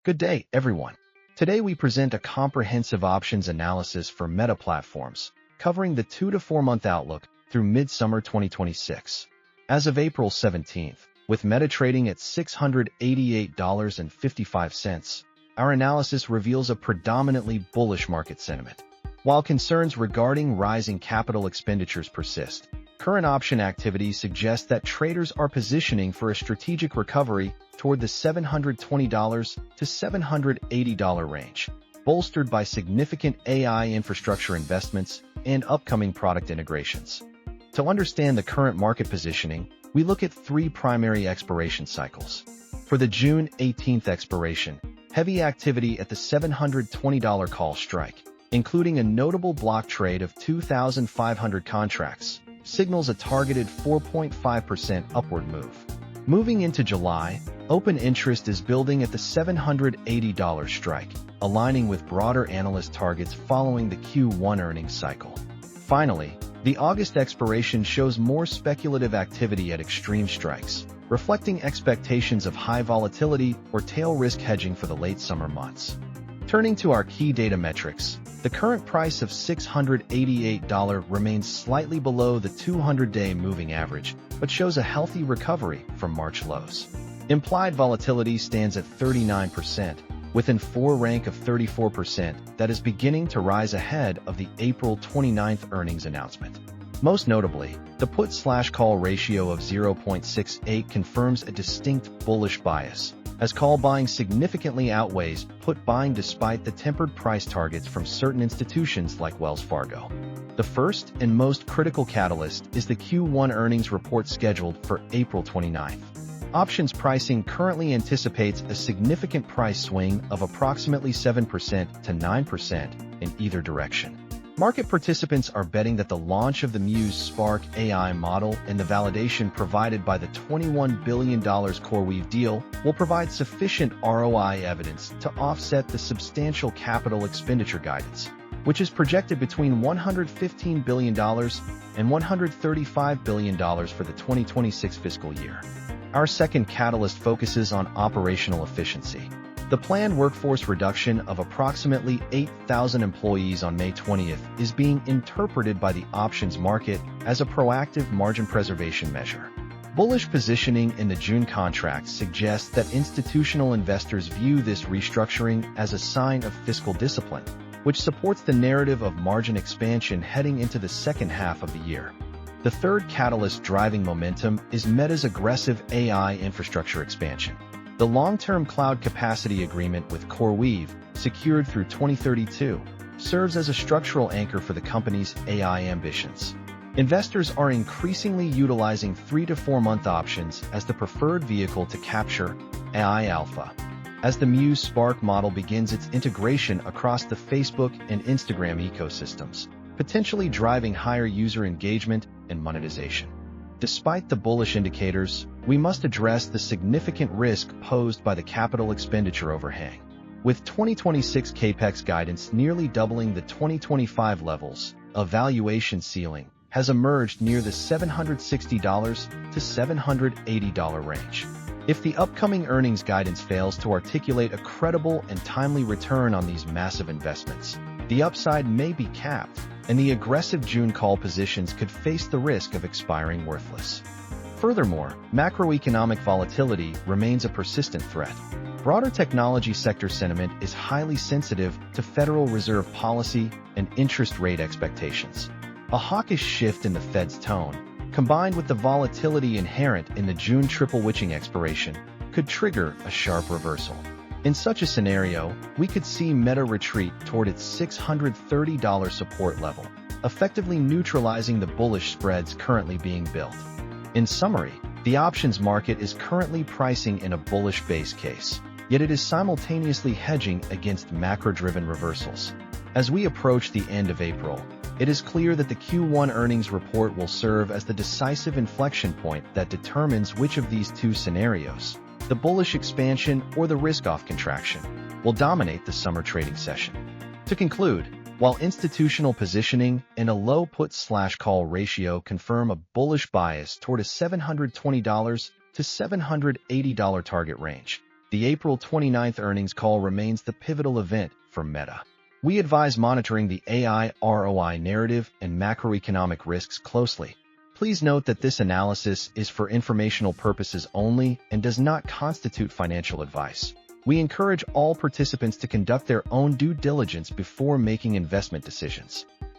Good day, everyone. Today we present a comprehensive options analysis for Meta platforms, covering the 2 to 4 month outlook through mid-summer 2026. As of April 17th, with Meta trading at $688.55, our analysis reveals a predominantly bullish market sentiment. While concerns regarding rising capital expenditures persist, current option activity suggests that traders are positioning for a strategic recovery toward the $720 to $780 range, bolstered by significant AI infrastructure investments and upcoming product integrations. To understand the current market positioning, we look at 3 primary expiration cycles. For the June 18th expiration, heavy activity at the $720 call strike, including a notable block trade of 2,500 contracts, signals a targeted 4.5% upward move. Moving into July, open interest is building at the $780 strike, aligning with broader analyst targets following the Q1 earnings cycle. Finally, the August expiration shows more speculative activity at extreme strikes, reflecting expectations of high volatility or tail risk hedging for the late summer months. Turning to our key data metrics, the current price of $688 remains slightly below the 200-day moving average, but shows a healthy recovery from March lows. Implied volatility stands at 39%, within 4 rank of 34% that is beginning to rise ahead of the April 29th earnings announcement. Most notably, the put/call ratio of 0.68 confirms a distinct bullish bias, as call buying significantly outweighs put buying despite the tempered price targets from certain institutions like Wells Fargo. The first and most critical catalyst is the Q1 earnings report scheduled for April 29th. Options pricing currently anticipates a significant price swing of approximately 7% to 9% in either direction. Market participants are betting that the launch of the Muse Spark AI model and the validation provided by the $21 billion CoreWeave deal will provide sufficient ROI evidence to offset the substantial capital expenditure guidance, which is projected between $115 billion and $135 billion for the 2026 fiscal year. Our second catalyst focuses on operational efficiency. The planned workforce reduction of approximately 8,000 employees on May 20th is being interpreted by the options market as a proactive margin preservation measure. Bullish positioning in the June contract suggests that institutional investors view this restructuring as a sign of fiscal discipline, which supports the narrative of margin expansion heading into the second half of the year. The third catalyst driving momentum is Meta's aggressive AI infrastructure expansion. The long-term cloud capacity agreement with CoreWeave, secured through 2032, serves as a structural anchor for the company's AI ambitions. Investors are increasingly utilizing 3 to 4 month options as the preferred vehicle to capture AI alpha, as the Muse Spark model begins its integration across the Facebook and Instagram ecosystems, potentially driving higher user engagement and monetization. Despite the bullish indicators, we must address the significant risk posed by the capital expenditure overhang. With 2026 CapEx guidance nearly doubling the 2025 levels, a valuation ceiling has emerged near the $760 to $780 range. If the upcoming earnings guidance fails to articulate a credible and timely return on these massive investments, the upside may be capped, and the aggressive June call positions could face the risk of expiring worthless. Furthermore, macroeconomic volatility remains a persistent threat. Broader technology sector sentiment is highly sensitive to Federal Reserve policy and interest rate expectations. A hawkish shift in the Fed's tone, combined with the volatility inherent in the June triple witching expiration, could trigger a sharp reversal. In such a scenario, we could see Meta retreat toward its $630 support level, effectively neutralizing the bullish spreads currently being built. In summary, the options market is currently pricing in a bullish base case, yet it is simultaneously hedging against macro-driven reversals. As we approach the end of April, it is clear that the Q1 earnings report will serve as the decisive inflection point that determines which of these 2 scenarios, the bullish expansion or the risk-off contraction, will dominate the summer trading session. To conclude, while institutional positioning and a low put/call ratio confirm a bullish bias toward a $720 to $780 target range, The April 29th earnings call remains the pivotal event for Meta. We advise monitoring the AI ROI narrative and macroeconomic risks closely. Please note that this analysis is for informational purposes only and does not constitute financial advice. We encourage all participants to conduct their own due diligence before making investment decisions.